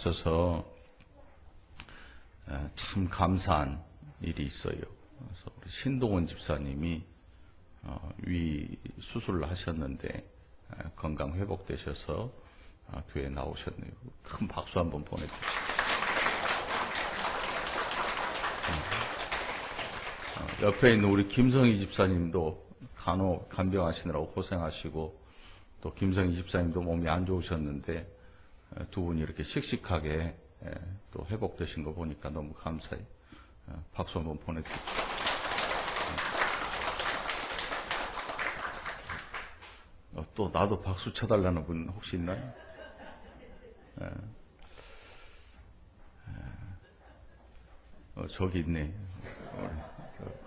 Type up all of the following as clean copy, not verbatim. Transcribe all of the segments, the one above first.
앞서서 참 감사한 일이 있어요. 그래서 우리 신동원 집사님이 위 수술을 하셨는데 건강 회복되셔서 교회에 나오셨네요. 큰 박수 한번 보내주시죠. 옆에 있는 우리 김성희 집사님도 간병하시느라고 고생하시고, 또 김성희 집사님도 몸이 안 좋으셨는데 두 분이 이렇게 씩씩하게 또 회복되신 거 보니까 너무 감사해요. 박수 한번 보내드립니다. 또 나도 박수 쳐달라는 분 혹시 있나요? 저기 있네.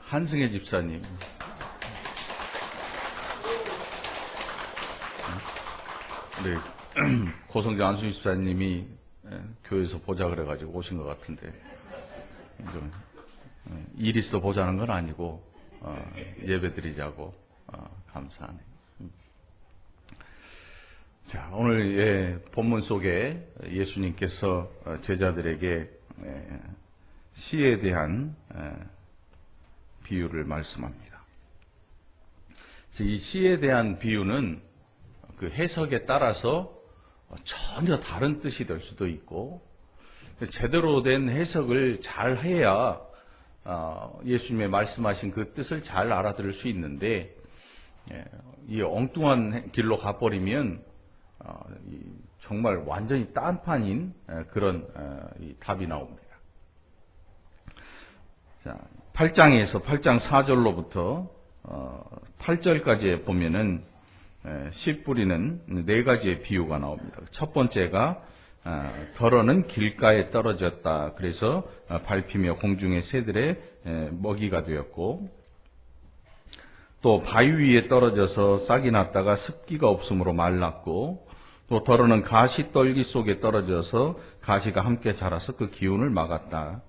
한승혜 집사님. 네. 고성재 안수 집사님이 교회에서 보자 그래가지고 오신 것 같은데, 좀 일 있어 보자는 건 아니고 예배 드리자고 감사하네요. 자, 오늘 본문 속에 예수님께서 제자들에게 씨에 대한 비유를 말씀합니다. 이 씨에 대한 비유는 그 해석에 따라서 전혀 다른 뜻이 될 수도 있고, 제대로 된 해석을 잘 해야 예수님의 말씀하신 그 뜻을 잘 알아들을 수 있는데, 이 엉뚱한 길로 가버리면 정말 완전히 딴판인 그런 답이 나옵니다. 자, 8장에서 8장 4절로부터 8절까지에 보면은 씨 뿌리는 네 가지의 비유가 나옵니다. 첫 번째가 덜어는 길가에 떨어졌다. 그래서 밟히며 공중의 새들의 먹이가 되었고, 또 바위 위에 떨어져서 싹이 났다가 습기가 없으므로 말랐고, 또 덜어는 가시 떨기 속에 떨어져서 가시가 함께 자라서 그 기운을 막았다.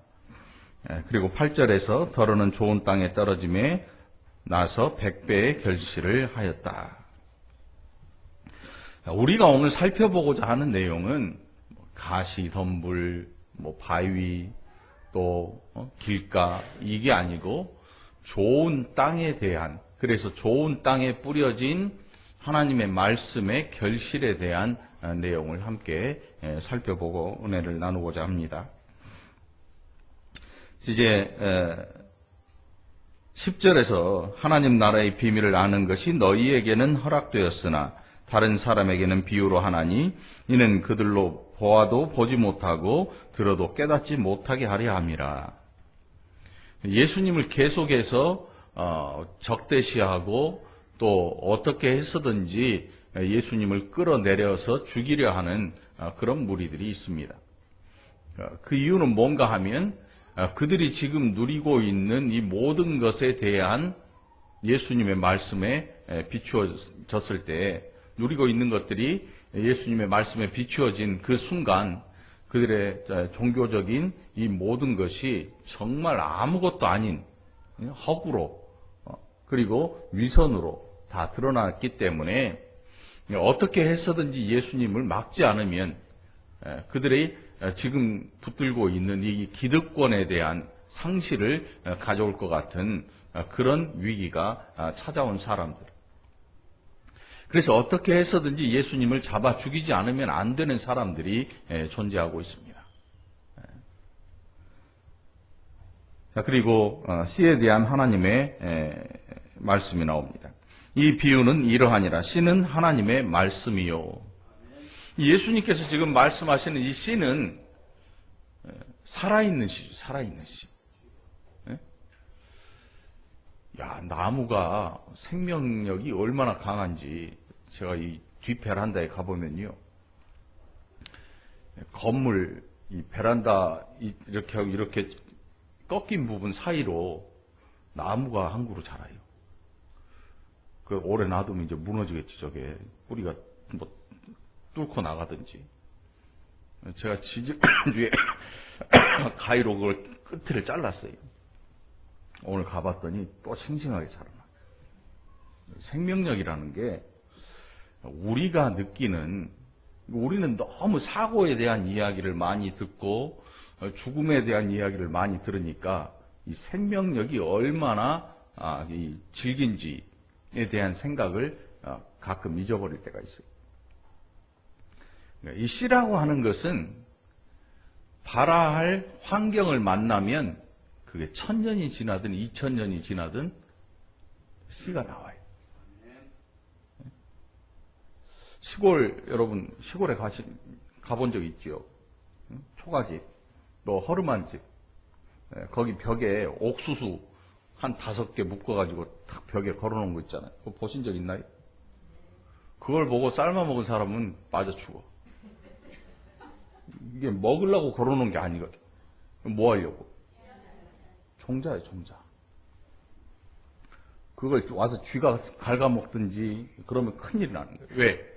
그리고 8절에서 덜어는 좋은 땅에 떨어짐에 나서 100배의 결실을 하였다. 우리가 오늘 살펴보고자 하는 내용은 가시, 덤불, 바위, 또 길가, 이게 아니고 좋은 땅에 대한, 그래서 좋은 땅에 뿌려진 하나님의 말씀의 결실에 대한 내용을 함께 살펴보고 은혜를 나누고자 합니다. 이제 10절에서 하나님 나라의 비밀을 아는 것이 너희에게는 허락되었으나 다른 사람에게는 비유로 하나니 이는 그들로 보아도 보지 못하고 들어도 깨닫지 못하게 하려 함이라. 예수님을 계속해서 적대시하고 또 어떻게 해서든지 예수님을 끌어내려서 죽이려 하는 그런 무리들이 있습니다. 그 이유는 뭔가 하면 그들이 지금 누리고 있는 이 모든 것에 대한 예수님의 말씀에 비추어졌을 때, 누리고 있는 것들이 예수님의 말씀에 비추어진 그 순간 그들의 종교적인 이 모든 것이 정말 아무것도 아닌 허구로 그리고 위선으로 다 드러났기 때문에 어떻게 해서든지 예수님을 막지 않으면 그들이 지금 붙들고 있는 이 기득권에 대한 상실을 가져올 것 같은 그런 위기가 찾아온 사람들. 그래서 어떻게 해서든지 예수님을 잡아 죽이지 않으면 안 되는 사람들이 존재하고 있습니다. 그리고 씨에 대한 하나님의 말씀이 나옵니다. 이 비유는 이러하니라. 씨는 하나님의 말씀이요. 예수님께서 지금 말씀하시는 이 씨는 살아있는 씨죠. 살아있는 씨. 야, 나무가 생명력이 얼마나 강한지 제가 이 뒷 베란다에 가보면요, 건물 이 베란다 이렇게 꺾인 부분 사이로 나무가 한 그루 자라요. 그 오래 놔두면 이제 무너지겠지. 저게 뿌리가 뚫고 나가든지. 제가 지지주에 가위로 그걸 끝을 잘랐어요. 오늘 가봤더니 또 싱싱하게 자라나. 생명력이라는 게 우리가 느끼는 우리는 너무 사고에 대한 이야기를 많이 듣고 죽음에 대한 이야기를 많이 들으니까 이 생명력이 얼마나 이 질긴지에 대한 생각을 가끔 잊어버릴 때가 있어요. 이 씨라고 하는 것은 발아할 환경을 만나면 그게 1000년이 지나든 2000년이 지나든 씨가 나와요. 시골, 여러분 시골에 가본 적 있죠? 초가집, 또 허름한 집, 거기 벽에 옥수수 한 5개 묶어가지고 탁 벽에 걸어놓은 거 있잖아요. 그거 보신 적 있나요? 그걸 보고 삶아 먹은 사람은 빠져 죽어. 이게 먹으려고 걸어놓은 게 아니거든. 뭐 하려고? 종자예요, 종자. 그걸 와서 쥐가 갉아먹든지 그러면 큰일이 나는 거예요. 왜?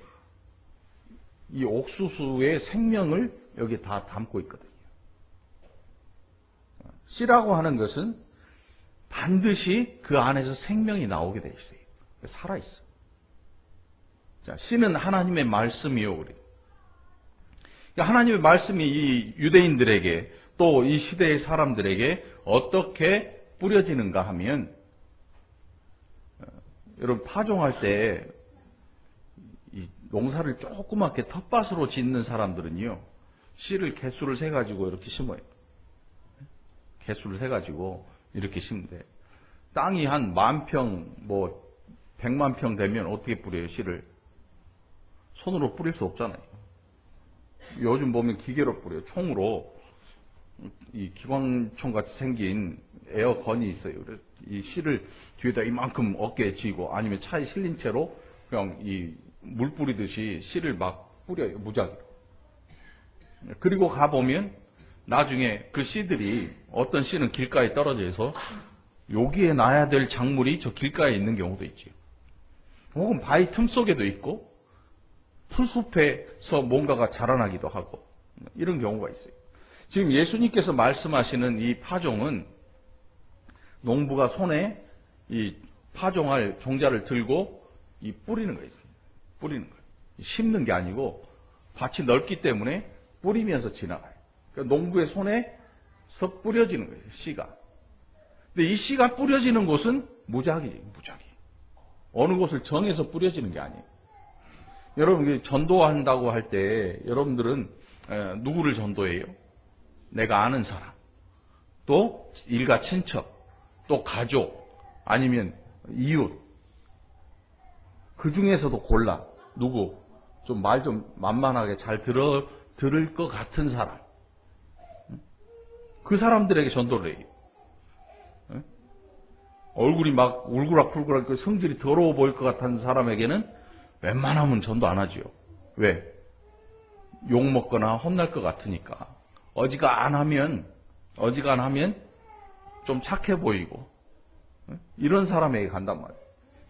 이 옥수수의 생명을 여기에 다 담고 있거든요. 씨라고 하는 것은 반드시 그 안에서 생명이 나오게 돼 있어요. 살아있어. 자, 씨는 하나님의 말씀이요. 그래요. 하나님의 말씀이 이 유대인들에게 또 이 시대의 사람들에게 어떻게 뿌려지는가 하면, 여러분 파종할 때 이 농사를 조그맣게 텃밭으로 짓는 사람들은요, 씨를 개수를 세가지고 이렇게 심어요. 개수를 세가지고 이렇게 심는데, 땅이 한 10,000평, 뭐 100만 평 되면 어떻게 뿌려요, 씨를? 손으로 뿌릴 수 없잖아요. 요즘 보면 기계로 뿌려요. 총으로. 이 기관총 같이 생긴 에어건이 있어요. 그래서 이 씨를 뒤에다 이만큼 어깨에 쥐고 아니면 차에 실린 채로 그냥 이 물 뿌리듯이 씨를 막 뿌려요. 무작위로. 그리고 가보면 나중에 그 씨들이, 어떤 씨는 길가에 떨어져 있어 여기에 나야 될 작물이 저 길가에 있는 경우도 있죠. 혹은 바위 틈 속에도 있고 풀숲에서 뭔가가 자라나기도 하고, 이런 경우가 있어요. 지금 예수님께서 말씀하시는 이 파종은 농부가 손에 이 파종할 종자를 들고 이 뿌리는 거예요. 뿌리는 거예요. 심는 게 아니고 밭이 넓기 때문에 뿌리면서 지나가요. 그러니까 농부의 손에서 뿌려지는 거예요, 씨가. 근데 이 씨가 뿌려지는 곳은 무작위지, 무작위. 어느 곳을 정해서 뿌려지는 게 아니에요. 여러분, 전도한다고 할 때 여러분들은 누구를 전도해요? 내가 아는 사람, 또 일가 친척, 또 가족, 아니면 이웃. 그 중에서도 골라. 누구? 좀 말 좀 만만하게 잘 들을 것 같은 사람. 그 사람들에게 전도를 해요. 얼굴이 막 울그락불그락 그 성질이 더러워 보일 것 같은 사람에게는 웬만하면 전도 안 하죠. 왜? 욕먹거나 혼날 것 같으니까. 어지간하면 좀 착해 보이고, 이런 사람에게 간단 말이에요.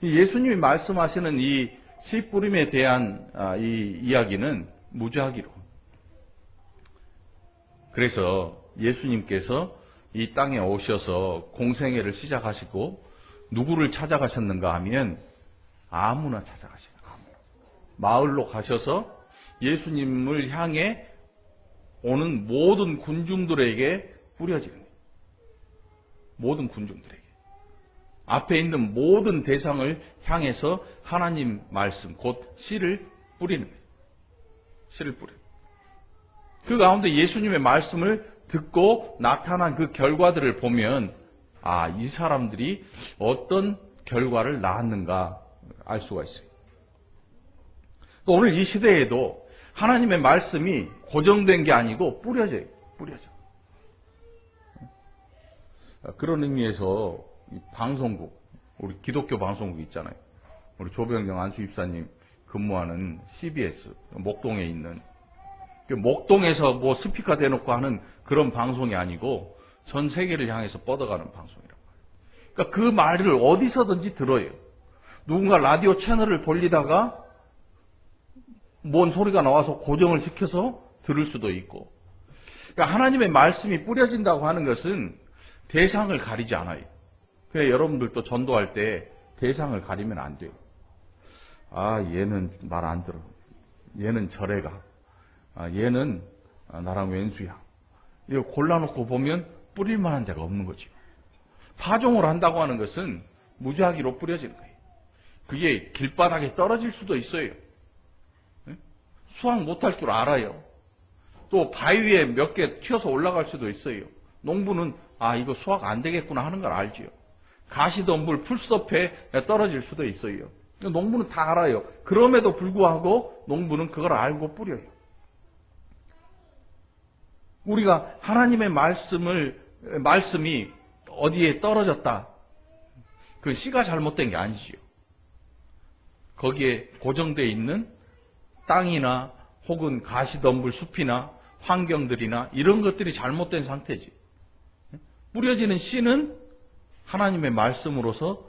예수님이 말씀하시는 이 씨 뿌림에 대한 이 이야기는 무작위로. 그래서 예수님께서 이 땅에 오셔서 공생애를 시작하시고 누구를 찾아가셨는가 하면 아무나 찾아가시는 거예요. 마을로 가셔서 예수님을 향해 오는 모든 군중들에게 뿌려지는 거예요. 모든 군중들에게. 앞에 있는 모든 대상을 향해서 하나님 말씀, 곧 씨를 뿌리는 거예요. 씨를 뿌리는 거예요. 그 가운데 예수님의 말씀을 듣고 나타난 그 결과들을 보면, 이 사람들이 어떤 결과를 낳았는가 알 수가 있어요. 또 오늘 이 시대에도 하나님의 말씀이 고정된 게 아니고 뿌려져요. 뿌려져. 그런 의미에서 이 방송국, 우리 기독교 방송국 있잖아요. 우리 조병경 안수집사님 근무하는 CBS, 목동에 있는, 목동에서 뭐 스피커 대놓고 하는 그런 방송이 아니고 전 세계를 향해서 뻗어가는 방송이란 말이에요. 그러니까 그 말을 어디서든지 들어요. 누군가 라디오 채널을 돌리다가 뭔 소리가 나와서 고정을 시켜서 들을 수도 있고. 그러니까 하나님의 말씀이 뿌려진다고 하는 것은 대상을 가리지 않아요. 그래서 여러분들도 전도할 때 대상을 가리면 안 돼요. 얘는 말 안 들어. 얘는 절에 가. 얘는 나랑 왼수야. 이거 골라놓고 보면 뿌릴 만한 데가 없는 거죠. 파종을 한다고 하는 것은 무작위로 뿌려지는 거예요. 그게 길바닥에 떨어질 수도 있어요. 수확 못할 줄 알아요. 또 바위에 몇 개 튀어서 올라갈 수도 있어요. 농부는 이거 수확 안 되겠구나 하는 걸 알지요. 가시덤불 풀숲에 떨어질 수도 있어요. 농부는 다 알아요. 그럼에도 불구하고 농부는 그걸 알고 뿌려요. 우리가 하나님의 말씀이 어디에 떨어졌다. 그 씨가 잘못된 게 아니지요. 거기에 고정되어 있는 땅이나 혹은 가시덤불 숲이나 환경들이나 이런 것들이 잘못된 상태지. 뿌려지는 씨는 하나님의 말씀으로서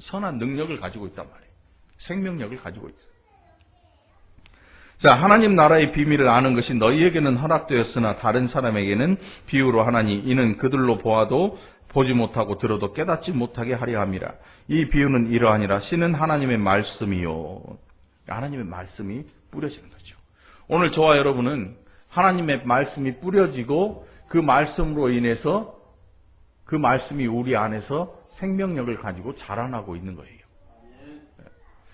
선한 능력을 가지고 있단 말이에요. 생명력을 가지고 있어요. 자, 하나님 나라의 비밀을 아는 것이 너희에게는 허락되었으나 다른 사람에게는 비유로 하나니 이는 그들로 보아도 보지 못하고 들어도 깨닫지 못하게 하려 함이라. 이 비유는 이러하니라. 씨는 하나님의 말씀이요. 하나님의 말씀이 뿌려지는 거죠. 오늘 저와 여러분은 하나님의 말씀이 뿌려지고 그 말씀으로 인해서 그 말씀이 우리 안에서 생명력을 가지고 자라나고 있는 거예요.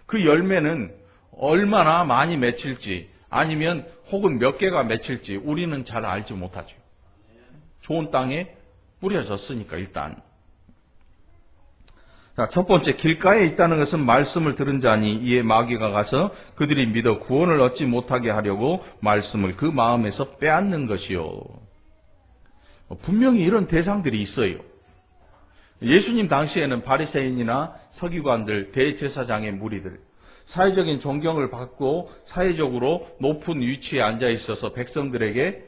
그 열매는 얼마나 많이 맺힐지 아니면 혹은 몇 개가 맺힐지 우리는 잘 알지 못하죠. 좋은 땅에 뿌려졌으니까 일단. 자, 첫 번째, 길가에 있다는 것은 말씀을 들은 자니 이에 마귀가 가서 그들이 믿어 구원을 얻지 못하게 하려고 말씀을 그 마음에서 빼앗는 것이요. 분명히 이런 대상들이 있어요. 예수님 당시에는 바리새인이나 서기관들, 대제사장의 무리들, 사회적인 존경을 받고 사회적으로 높은 위치에 앉아 있어서 백성들에게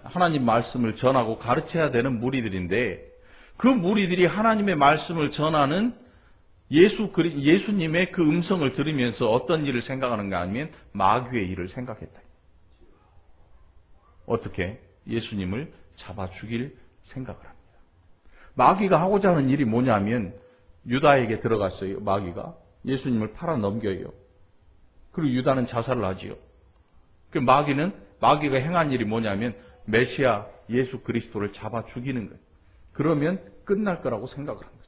하나님 말씀을 전하고 가르쳐야 되는 무리들인데 그 무리들이 하나님의 말씀을 전하는 예수님의 그 음성을 들으면서 어떤 일을 생각하는가 하면 마귀의 일을 생각했다. 어떻게? 예수님을 잡아 죽일 생각을 합니다. 마귀가 하고자 하는 일이 뭐냐면 유다에게 들어갔어요. 마귀가. 예수님을 팔아 넘겨요. 그리고 유다는 자살을 하지요. 그 마귀가 행한 일이 뭐냐면 메시아 예수 그리스도를 잡아 죽이는 거예요. 그러면 끝날 거라고 생각을 한 거죠.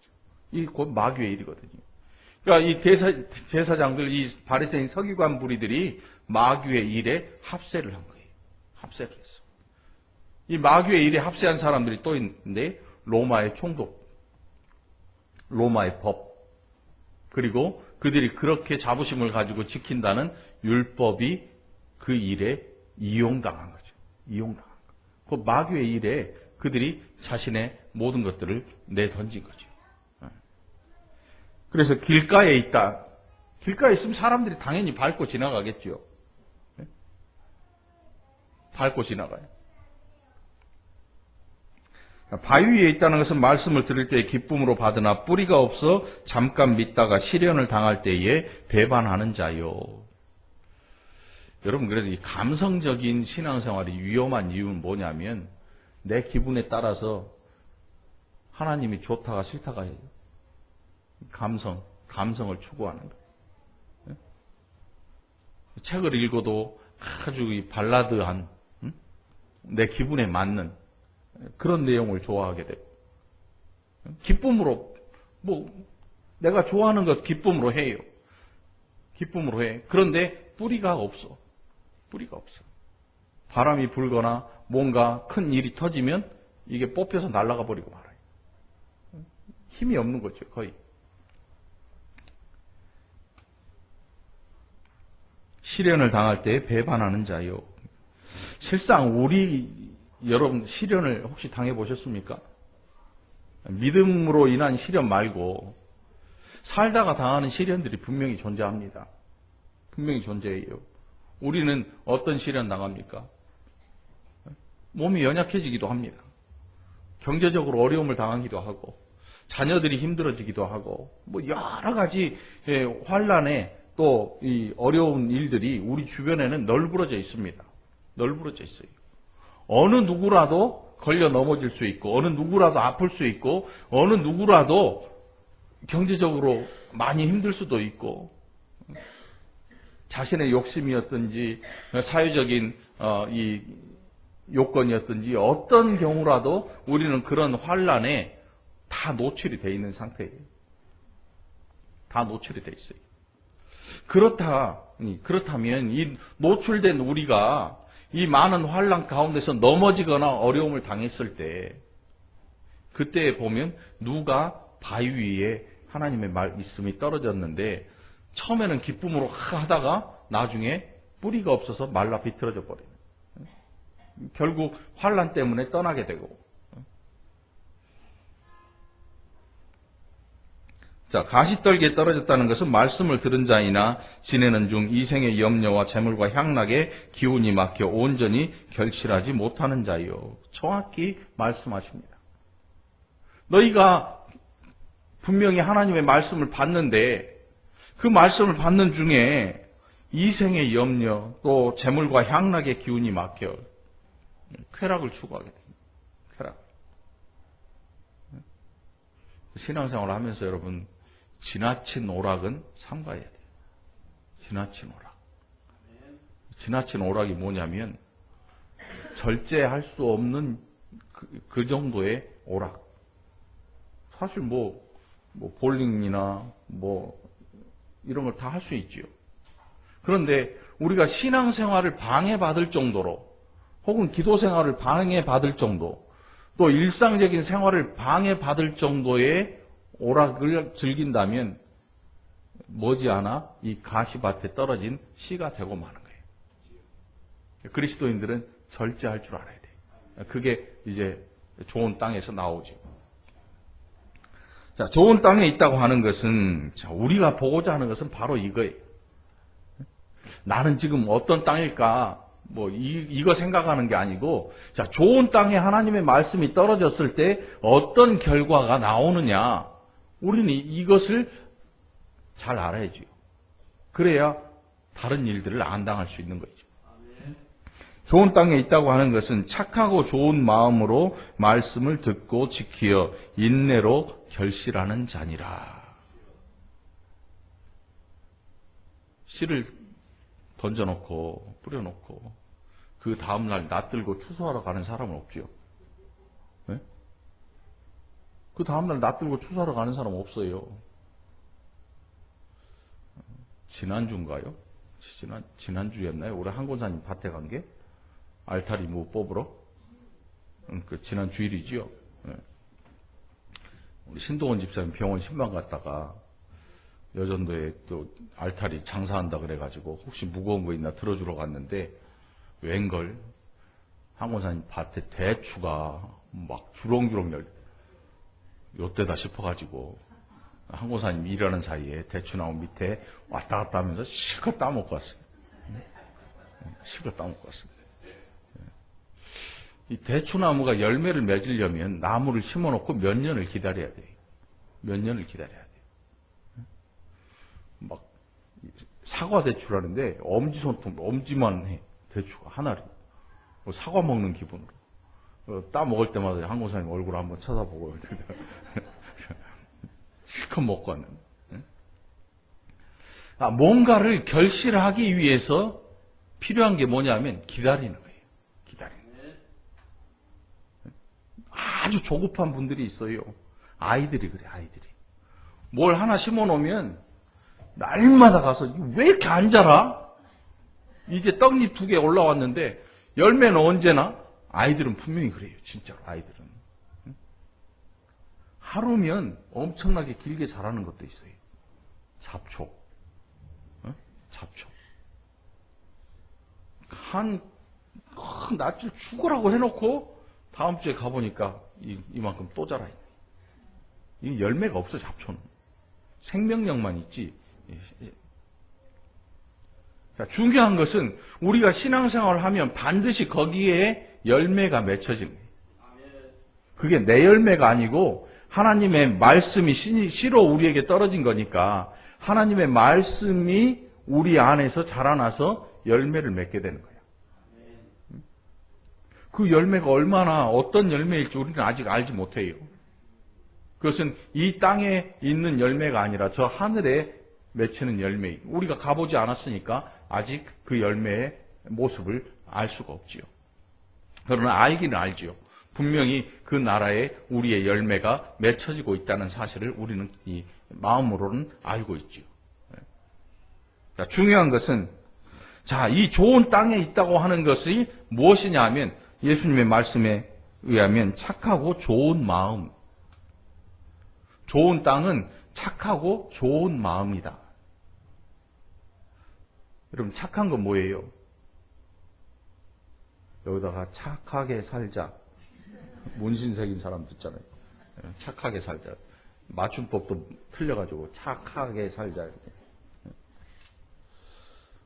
이 곧 마귀의 일이거든요. 그러니까 이 제사장들, 이 바리새인 서기관 무리들이 마귀의 일에 합세를 한 거예요. 합세를 했어. 이 마귀의 일에 합세한 사람들이 또 있는데 로마의 총독, 로마의 법, 그리고 그들이 그렇게 자부심을 가지고 지킨다는 율법이 그 일에 이용당한 거죠. 이용당한 거. 그 마귀의 일에 그들이 자신의 모든 것들을 내던진 거죠. 그래서 길가에 있다. 길가에 있으면 사람들이 당연히 밟고 지나가겠죠. 밟고 지나가요. 바위 위에 있다는 것은 말씀을 들을 때에 기쁨으로 받으나 뿌리가 없어 잠깐 믿다가 시련을 당할 때에 배반하는 자요. 여러분, 그래서 이 감성적인 신앙생활이 위험한 이유는 뭐냐면 내 기분에 따라서 하나님이 좋다가 싫다가 해요. 감성을 추구하는 거예요. 책을 읽어도 아주 발라드한 내 기분에 맞는 그런 내용을 좋아하게 돼요. 기쁨으로, 내가 좋아하는 것 기쁨으로 해요. 기쁨으로 해. 그런데 뿌리가 없어. 뿌리가 없어. 바람이 불거나 뭔가 큰 일이 터지면 이게 뽑혀서 날아가 버리고 말아요. 힘이 없는 거죠, 거의. 시련을 당할 때 배반하는 자요. 실상 여러분 시련을 혹시 당해보셨습니까? 믿음으로 인한 시련 말고 살다가 당하는 시련들이 분명히 존재합니다. 분명히 존재해요. 우리는 어떤 시련 당합니까? 몸이 연약해지기도 합니다. 경제적으로 어려움을 당하기도 하고 자녀들이 힘들어지기도 하고 여러 가지 환난에 또 이 어려운 일들이 우리 주변에는 널브러져 있습니다. 널브러져 있어요. 어느 누구라도 걸려 넘어질 수 있고 어느 누구라도 아플 수 있고 어느 누구라도 경제적으로 많이 힘들 수도 있고 자신의 욕심이었든지 사회적인 이 요건이었든지 어떤 경우라도 우리는 그런 환란에 다 노출이 되어 있는 상태예요. 다 노출이 되어 있어요. 그렇다면 이 노출된 우리가 이 많은 환란 가운데서 넘어지거나 어려움을 당했을 때, 그때 보면 누가 바위 위에 하나님의 말씀이 떨어졌는데 처음에는 기쁨으로 하다가 나중에 뿌리가 없어서 말라 비틀어져 버려요. 결국 환란 때문에 떠나게 되고. 자, 가시떨기에 떨어졌다는 것은 말씀을 들은 자이나 지내는 중 이생의 염려와 재물과 향락에 기운이 막혀 온전히 결실하지 못하는 자요. 정확히 말씀하십니다. 너희가 분명히 하나님의 말씀을 받는데 그 말씀을 받는 중에 이생의 염려 또 재물과 향락의 기운이 막혀 쾌락을 추구하게 됩니다. 쾌락. 신앙생활을 하면서 여러분 지나친 오락은 삼가해야 돼요. 지나친 오락. 지나친 오락이 뭐냐면 절제할 수 없는 그 정도의 오락. 사실 볼링이나 이런 걸 다 할 수 있지요. 그런데 우리가 신앙생활을 방해받을 정도로 혹은 기도생활을 방해받을 정도 또 일상적인 생활을 방해받을 정도의 오락을 즐긴다면 머지않아 이 가시밭에 떨어진 씨가 되고 마는 거예요. 그리스도인들은 절제할 줄 알아야 돼요. 그게 이제 좋은 땅에서 나오죠. 자, 좋은 땅에 있다고 하는 것은 우리가 보고자 하는 것은 바로 이거예요. 나는 지금 어떤 땅일까? 이거 생각하는 게 아니고, 자, 좋은 땅에 하나님의 말씀이 떨어졌을 때 어떤 결과가 나오느냐? 우리는 이것을 잘 알아야죠. 그래야 다른 일들을 안 당할 수 있는 거죠. 좋은 땅에 있다고 하는 것은 착하고 좋은 마음으로 말씀을 듣고 지키어 인내로 결실하는 자니라. 씨를 던져놓고 뿌려놓고 그 다음날 낫들고 추수하러 가는 사람은 없죠. 네? 그 다음날 낫들고 추수하러 가는 사람 없어요. 지난주인가요? 지난주였나요? 우리 한권사님 밭에 간 게? 알타리 뽑으러? 그 지난 주일이지요. 네. 우리 신동원 집사님 병원 신방 갔다가 여전도에 또 알타리 장사한다 그래가지고 혹시 무거운 거 있나 들어주러 갔는데 웬걸 한권사님 밭에 대추가 막 주렁주렁 요때다 싶어가지고 한권사님 일하는 사이에 대추나무 밑에 왔다 갔다 하면서 실컷 따먹고 왔어요. 실컷 따먹고 왔습니다. 이 대추나무가 열매를 맺으려면 나무를 심어놓고 몇 년을 기다려야 돼요. 몇 년을 기다려야 돼요. 막 사과 대추라는데 엄지만 해. 대추가 하나를 사과 먹는 기분으로 따 먹을 때마다 한권사님 얼굴 한번 쳐다보고 실컷 먹고 왔는데 뭔가를 결실하기 위해서 필요한 게 뭐냐면 기다리는 거예요. 기다리는 거예요. 아주 조급한 분들이 있어요. 아이들이 그래. 아이들이 뭘 하나 심어놓으면 날마다 가서 왜 이렇게 안 자라? 이제 떡잎 2개 올라왔는데 열매는 언제나? 아이들은 분명히 그래요. 진짜로 아이들은. 하루면 엄청나게 길게 자라는 것도 있어요. 잡초. 잡초. 한 낫줄 죽으라고 해놓고 다음 주에 가보니까 이만큼 또 자라 있네. 이 열매가 없어. 잡초는. 생명력만 있지. 자, 중요한 것은 우리가 신앙생활을 하면 반드시 거기에 열매가 맺혀지는 거예요. 그게 내 열매가 아니고 하나님의 말씀이 씨로 우리에게 떨어진 거니까 하나님의 말씀이 우리 안에서 자라나서 열매를 맺게 되는 거예요. 그 열매가 얼마나 어떤 열매일지 우리는 아직 알지 못해요. 그것은 이 땅에 있는 열매가 아니라 저 하늘에 맺히는 열매. 우리가 가보지 않았으니까 아직 그 열매의 모습을 알 수가 없지요. 그러나 알기는 알지요. 분명히 그 나라에 우리의 열매가 맺혀지고 있다는 사실을 우리는 이 마음으로는 알고 있지요. 자, 중요한 것은 이 좋은 땅에 있다고 하는 것이 무엇이냐 하면 예수님의 말씀에 의하면 착하고 좋은 마음. 좋은 땅은 착하고 좋은 마음이다. 여러분 착한 건 뭐예요? 여기다가 착하게 살자. 문신 새긴 사람도 있잖아요. 착하게 살자. 맞춤법도 틀려가지고 착하게 살자. 이렇게.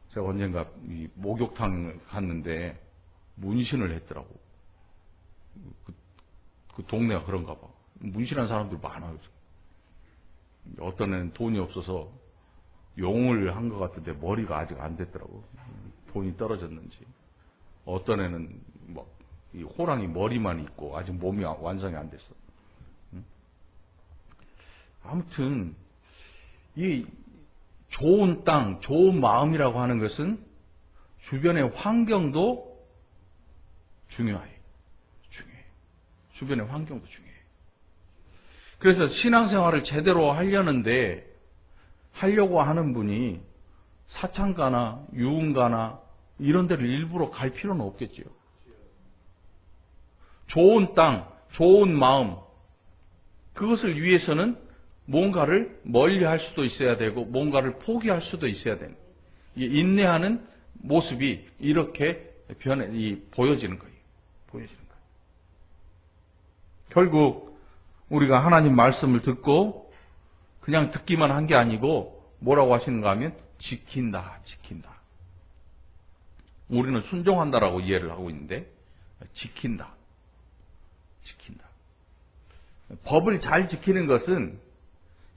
제가 언젠가 이 목욕탕 갔는데 문신을 했더라고. 그 동네가 그런가 봐. 문신한 사람들 많아요. 어떤 애는 돈이 없어서 용을 한 것 같은데 머리가 아직 안 됐더라고. 돈이 떨어졌는지. 어떤 애는 이 호랑이 머리만 있고 아직 몸이 완성이 안 됐어. 아무튼 이 좋은 땅, 좋은 마음이라고 하는 것은 주변의 환경도 중요해. 주변의 환경도 중요해. 그래서 신앙생활을 제대로 하려고 하는 분이 사창가나 유흥가나 이런 데를 일부러 갈 필요는 없겠지요. 좋은 땅, 좋은 마음, 그것을 위해서는 뭔가를 멀리할 수도 있어야 되고 뭔가를 포기할 수도 있어야 되는, 인내하는 모습이 이렇게 보여지는 거예요. 결국 우리가 하나님 말씀을 듣고 그냥 듣기만 한 게 아니고 뭐라고 하시는가 하면 지킨다. 우리는 순종한다라고 이해를 하고 있는데 지킨다. 법을 잘 지키는 것은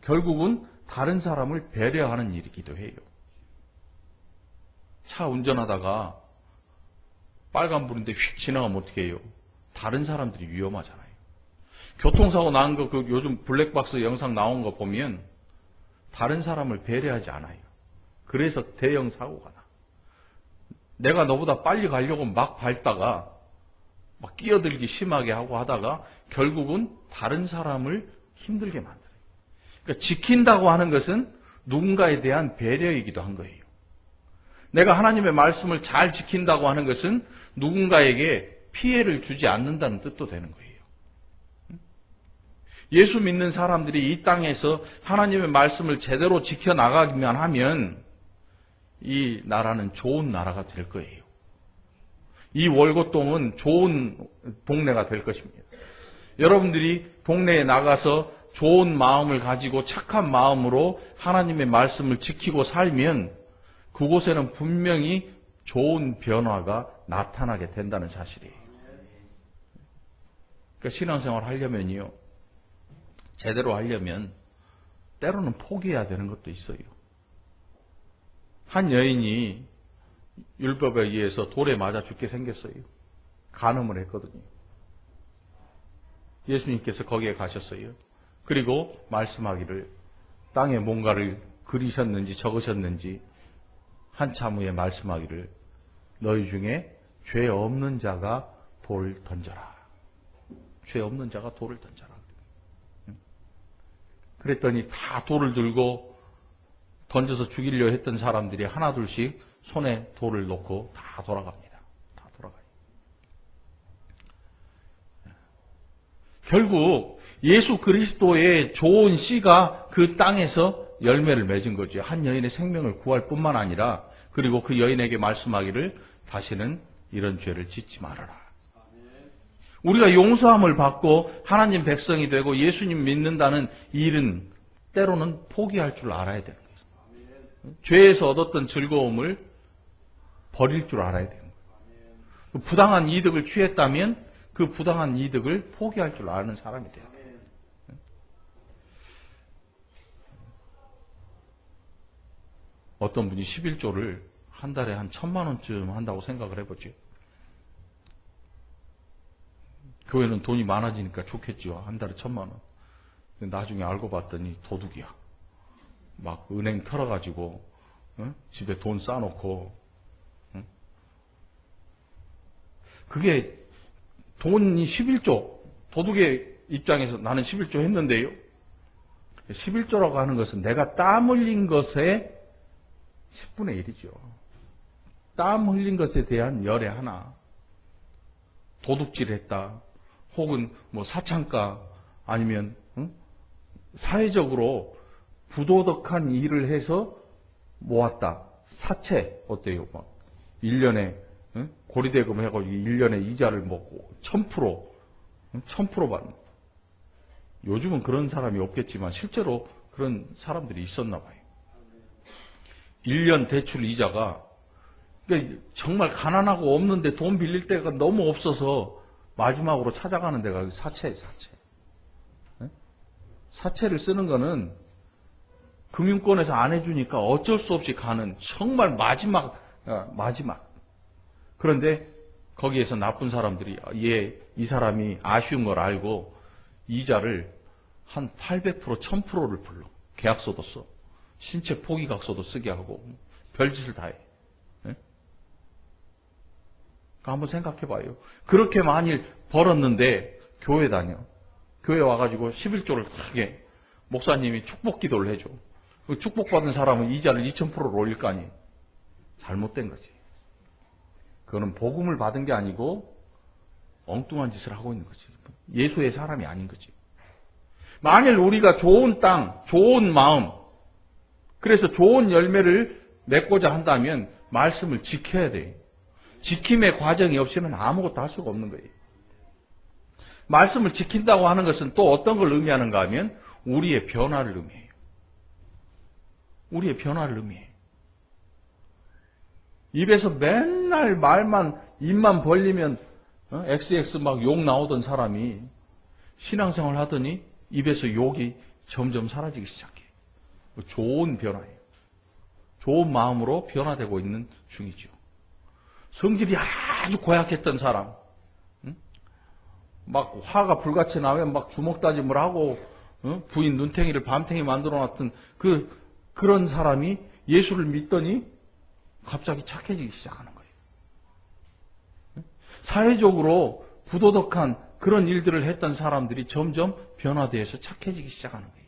결국은 다른 사람을 배려하는 일이기도 해요. 차 운전하다가 빨간불인데 휙 지나가면 어떻게 해요? 다른 사람들이 위험하잖아요. 교통사고 난 거, 요즘 블랙박스 영상 나온 거 보면 다른 사람을 배려하지 않아요. 그래서 대형 사고가 나. 내가 너보다 빨리 가려고 막 밟다가 막 끼어들기 심하게 하고 하다가 결국은 다른 사람을 힘들게 만들어요. 그러니까 지킨다고 하는 것은 누군가에 대한 배려이기도 한 거예요. 내가 하나님의 말씀을 잘 지킨다고 하는 것은 누군가에게 피해를 주지 않는다는 뜻도 되는 거예요. 예수 믿는 사람들이 이 땅에서 하나님의 말씀을 제대로 지켜나가기만 하면 이 나라는 좋은 나라가 될 거예요. 이 월곶동은 좋은 동네가 될 것입니다. 여러분들이 동네에 나가서 좋은 마음을 가지고 착한 마음으로 하나님의 말씀을 지키고 살면 그곳에는 분명히 좋은 변화가 나타나게 된다는 사실이에요. 그러니까 신앙생활 하려면요, 제대로 하려면 때로는 포기해야 되는 것도 있어요. 한 여인이 율법에 의해서 돌에 맞아 죽게 생겼어요. 간음을 했거든요. 예수님께서 거기에 가셨어요. 그리고 말씀하기를 땅에 뭔가를 그리셨는지 적으셨는지 한참 후에 말씀하기를 너희 중에 죄 없는 자가 돌을 던져라. 죄 없는 자가 돌을 던져라. 그랬더니 다 돌을 들고 던져서 죽이려 했던 사람들이 하나둘씩 손에 돌을 놓고 다 돌아갑니다. 다 돌아가요. 결국 예수 그리스도의 좋은 씨가 그 땅에서 열매를 맺은 거죠. 한 여인의 생명을 구할 뿐만 아니라 그리고 그 여인에게 말씀하기를 다시는 이런 죄를 짓지 말아라. 우리가 용서함을 받고 하나님 백성이 되고 예수님 믿는다는 일은 때로는 포기할 줄 알아야 되는 거예요. 죄에서 얻었던 즐거움을 버릴 줄 알아야 되는 거예요. 부당한 이득을 취했다면 그 부당한 이득을 포기할 줄 아는 사람이 돼야 돼요. 어떤 분이 11조를 한 달에 한 1,000만 원쯤 한다고 생각을 해보죠. 교회는 돈이 많아지니까 좋겠죠. 한 달에 1,000만 원. 근데 나중에 알고 봤더니 도둑이야. 막 은행 털어가지고 집에 돈 쌓아놓고 그게 돈이 11조, 도둑의 입장에서 나는 11조 했는데요. 11조라고 하는 것은 내가 땀 흘린 것의 10분의 1이죠. 땀 흘린 것에 대한 열의 하나. 도둑질했다. 혹은 뭐 사창가 아니면 사회적으로 부도덕한 일을 해서 모았다. 사채 어때요? 막 1년에 고리대금 해가지고 1년에 이자를 먹고 1000% 받는. 요즘은 그런 사람이 없겠지만 실제로 그런 사람들이 있었나 봐요. 1년 대출 이자가 그러니까 정말 가난하고 없는데 돈 빌릴 데가 너무 없어서 마지막으로 찾아가는 데가 사채예요. 사채를 쓰는 거는 금융권에서 안 해주니까 어쩔 수 없이 가는 정말 마지막. 그런데 거기에서 나쁜 사람들이 이 사람이 아쉬운 걸 알고 이자를 한 800%, 1000%를 불러. 계약서도 써. 신체 포기각서도 쓰게 하고 별짓을 다 해. 한번 생각해 봐요. 그렇게 많이 벌었는데 교회 다녀. 교회 와가지고 11조를 크게 목사님이 축복 기도를 해줘. 축복받은 사람은 이자를 2000%로 올릴 거 아니에요. 잘못된 거지. 그거는 복음을 받은 게 아니고 엉뚱한 짓을 하고 있는 거지. 예수의 사람이 아닌 거지. 만일 우리가 좋은 땅, 좋은 마음, 그래서 좋은 열매를 맺고자 한다면 말씀을 지켜야 돼요. 지킴의 과정이 없이는 아무것도 할 수가 없는 거예요. 말씀을 지킨다고 하는 것은 또 어떤 걸 의미하는가 하면 우리의 변화를 의미해요. 우리의 변화를 의미해요. 입에서 맨날 말만 입만 벌리면 XX 막 욕 나오던 사람이 신앙생활 하더니 입에서 욕이 점점 사라지기 시작해요. 좋은 변화예요. 좋은 마음으로 변화되고 있는 중이죠. 성질이 아주 고약했던 사람, 막 화가 불같이 나면 막 주먹다짐을 하고 부인 눈탱이를 밤탱이 만들어놨던 그런 사람이 예수를 믿더니 갑자기 착해지기 시작하는 거예요. 사회적으로 부도덕한 그런 일들을 했던 사람들이 점점 변화되어서 착해지기 시작하는 거예요.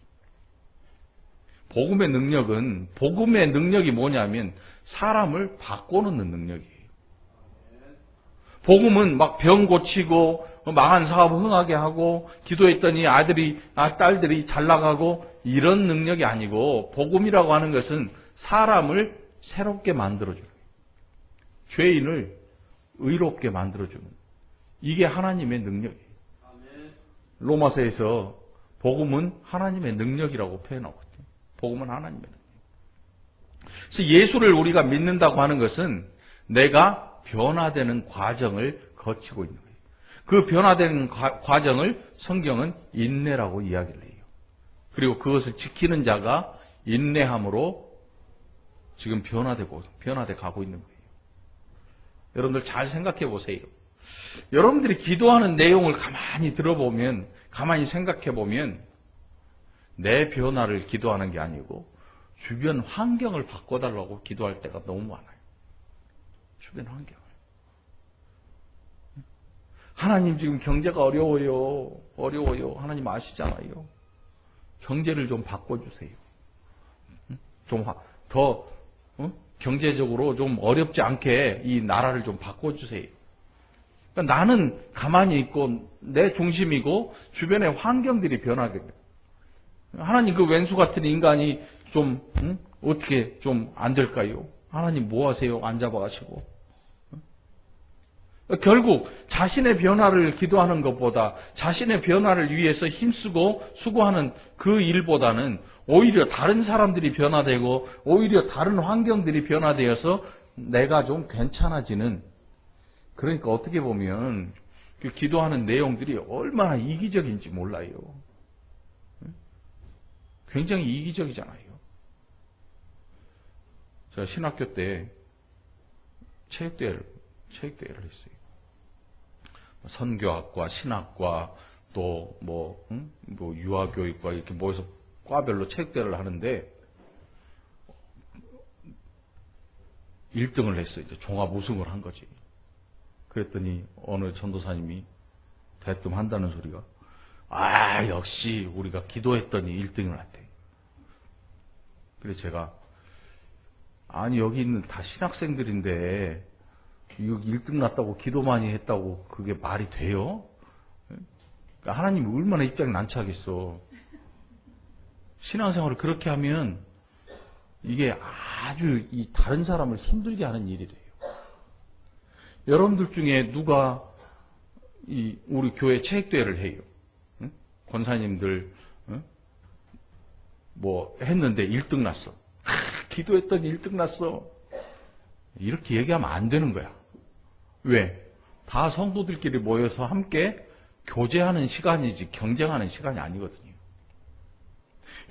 복음의 능력이 뭐냐면 사람을 바꿔놓는 능력이에요. 복음은 막 병 고치고 망한 사업 흥하게 하고 기도했더니 딸들이 잘 나가고 이런 능력이 아니고 복음이라고 하는 것은 사람을 새롭게 만들어주는 거예요. 죄인을 의롭게 만들어주는 이게 하나님의 능력이에요. 로마서에서 복음은 하나님의 능력이라고 표현하거든요. 복음은 하나님의 능력. 그래서 예수를 우리가 믿는다고 하는 것은 내가 변화되는 과정을 거치고 있는 거예요. 그 변화되는 과정을 성경은 인내라고 이야기를 해요. 그리고 그것을 지키는 자가 인내함으로 지금 변화돼 가고 있는 거예요. 여러분들 잘 생각해 보세요. 여러분들이 기도하는 내용을 가만히 들어보면, 가만히 생각해 보면 내 변화를 기도하는 게 아니고 주변 환경을 바꿔달라고 기도할 때가 너무 많아요. 주변 환경을. 하나님 지금 경제가 어려워요. 하나님 아시잖아요. 경제를 좀 바꿔주세요. 좀 더 경제적으로 좀 어렵지 않게 이 나라를 좀 바꿔주세요. 그러니까 나는 가만히 있고 내 중심이고 주변의 환경들이 변하게 돼요. 하나님 그 왼수 같은 인간이 좀 어떻게 좀 안 될까요? 하나님 뭐 하세요? 안 잡아가시고. 결국 자신의 변화를 기도하는 것보다 자신의 변화를 위해서 힘쓰고 수고하는 그 일보다는 오히려 다른 사람들이 변화되고 오히려 다른 환경들이 변화되어서 내가 좀 괜찮아지는, 그러니까 어떻게 보면 그 기도하는 내용들이 얼마나 이기적인지 몰라요. 굉장히 이기적이잖아요. 제가 신학교 때 체육대회를 했어요. 선교학과, 신학과, 또 유아교육과 이렇게 모여서 과별로 체육대회를 하는데 1등을 했어요. 이제 종합 우승을 한 거지. 그랬더니 어느 전도사님이 대뜸 한다는 소리가, 역시 우리가 기도했더니 1등을 했대. 그래서 제가, 아니 여기 있는 다 신학생들인데 이거 1등 났다고 기도 많이 했다고 그게 말이 돼요? 그러니까 하나님이 얼마나 입장이 난처하겠어. 신앙생활을 그렇게 하면 이게 아주 이 다른 사람을 힘들게 하는 일이 돼요. 여러분들 중에 누가 우리 교회 체육대회를 해요. 응? 권사님들 뭐 했는데 1등 났어. 기도했더니 1등 났어. 이렇게 얘기하면 안 되는 거야. 왜? 다 성도들끼리 모여서 함께 교제하는 시간이지 경쟁하는 시간이 아니거든요.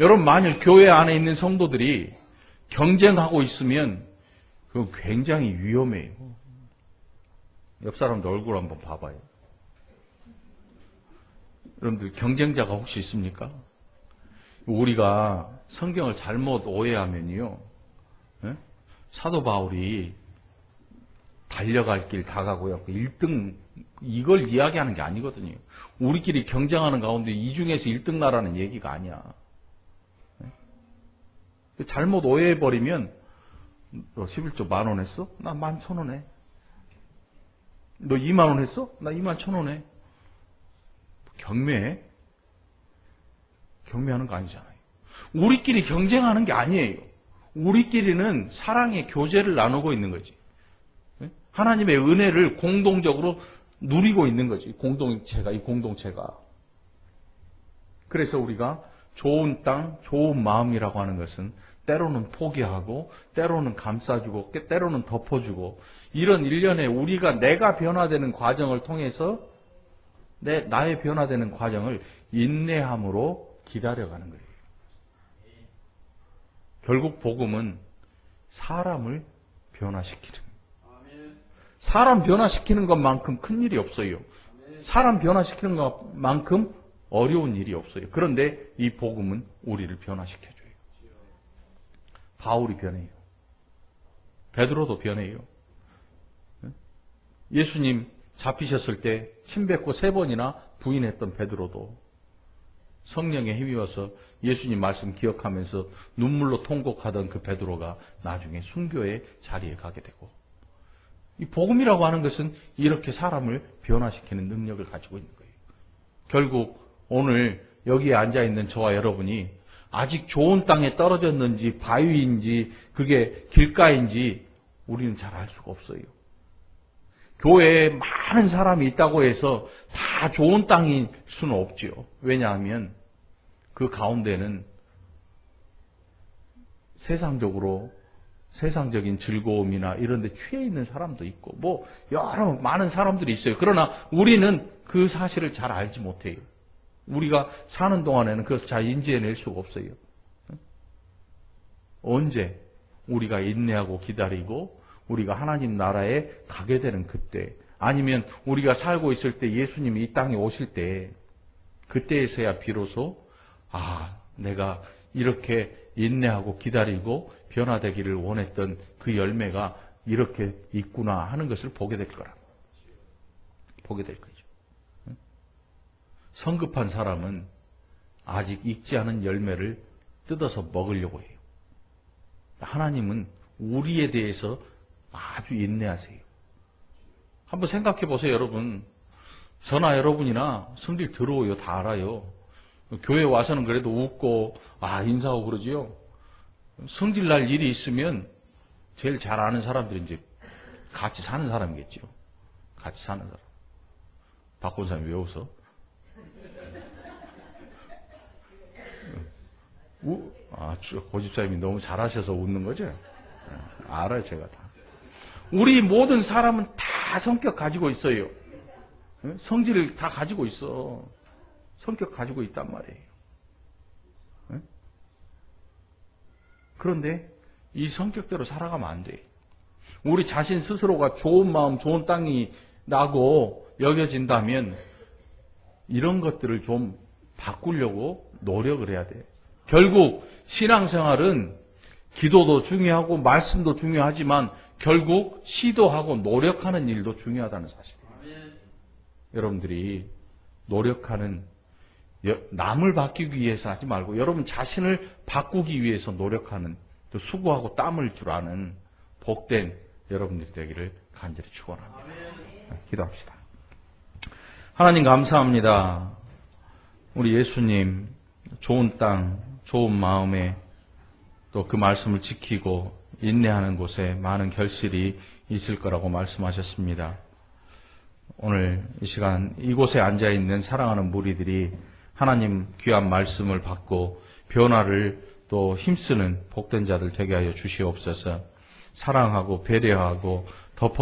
여러분, 만일 교회 안에 있는 성도들이 경쟁하고 있으면 그건 굉장히 위험해요. 옆 사람들 얼굴 한번 봐봐요. 여러분들 경쟁자가 혹시 있습니까? 우리가 성경을 잘못 오해하면요, 사도 바울이 달려갈 길 다 가고요, 1등 이걸 이야기하는 게 아니거든요. 우리끼리 경쟁하는 가운데 이 중에서 1등 나라는 얘기가 아니야. 잘못 오해해버리면, 너 11조 10,000원 했어? 나 11,000원 해. 너 20,000원 했어? 나 21,000원 해. 경매해? 경매하는 거 아니잖아요. 우리끼리 경쟁하는 게 아니에요. 우리끼리는 사랑의 교제를 나누고 있는 거지. 하나님의 은혜를 공동적으로 누리고 있는 거지. 이 공동체가. 그래서 우리가 좋은 땅, 좋은 마음이라고 하는 것은 때로는 포기하고, 때로는 감싸주고, 때로는 덮어주고, 이런 일련의 우리가 내가 변화되는 과정을 통해서 나의 변화되는 과정을 인내함으로 기다려가는 거예요. 결국 복음은 사람을 변화시키는, 사람 변화시키는 것만큼 큰 일이 없어요. 사람 변화시키는 것만큼 어려운 일이 없어요. 그런데 이 복음은 우리를 변화시켜줘요. 바울이 변해요. 베드로도 변해요. 예수님 잡히셨을 때 침뱉고 3번이나 부인했던 베드로도 성령에 힘입어서 예수님 말씀 기억하면서 눈물로 통곡하던 그 베드로가 나중에 순교의 자리에 가게 되고, 이 복음이라고 하는 것은 이렇게 사람을 변화시키는 능력을 가지고 있는 거예요. 결국 오늘 여기에 앉아있는 저와 여러분이 아직 좋은 땅에 떨어졌는지 바위인지 그게 길가인지 우리는 잘 알 수가 없어요. 교회에 많은 사람이 있다고 해서 다 좋은 땅일 수는 없죠. 왜냐하면 그 가운데는 세상적인 즐거움이나 이런 데 취해 있는 사람도 있고, 뭐 여러 많은 사람들이 있어요. 그러나 우리는 그 사실을 잘 알지 못해요. 우리가 사는 동안에는 그것을 잘 인지해낼 수가 없어요. 언제 우리가 인내하고 기다리고 우리가 하나님 나라에 가게 되는 그때, 아니면 우리가 살고 있을 때 예수님이 이 땅에 오실 때, 그때에서야 비로소 내가 이렇게 인내하고 기다리고 변화되기를 원했던 그 열매가 이렇게 있구나 하는 것을 보게 될 거라. 보게 될 거죠. 성급한 사람은 아직 익지 않은 열매를 뜯어서 먹으려고 해요. 하나님은 우리에 대해서 아주 인내하세요. 한번 생각해 보세요, 여러분. 저나 여러분이나 성질 더러워요. 다 알아요. 교회 와서는 그래도 웃고 인사하고 그러지요. 성질 날 일이 있으면 제일 잘 아는 사람들이 이제 같이 사는 사람이겠죠. 같이 사는 사람. 박권사님 왜 웃어? 고집사님이 너무 잘하셔서 웃는 거죠? 알아요, 제가 다. 우리 모든 사람은 다 성격 가지고 있어요. 성질을 다 가지고 있어. 성격 가지고 있단 말이에요. 그런데 이 성격대로 살아가면 안 돼. 우리 자신 스스로가 좋은 마음, 좋은 땅이 나고 여겨진다면 이런 것들을 좀 바꾸려고 노력을 해야 돼. 결국 신앙생활은 기도도 중요하고 말씀도 중요하지만 결국 시도하고 노력하는 일도 중요하다는 사실이에요. 여러분들이 노력하는, 남을 바뀌기 위해서 하지 말고 여러분 자신을 바꾸기 위해서 노력하는, 또 수고하고 땀을 줄 아는 복된 여러분들이 되기를 간절히 축원합니다. 기도합시다. 하나님 감사합니다. 우리 예수님 좋은 땅, 좋은 마음에 또 그 말씀을 지키고 인내하는 곳에 많은 결실이 있을 거라고 말씀하셨습니다. 오늘 이 시간 이곳에 앉아있는 사랑하는 무리들이 하나님 귀한 말씀을 받고 변화를 또 힘쓰는 복된 자들 되게 하여 주시옵소서. 사랑하고 배려하고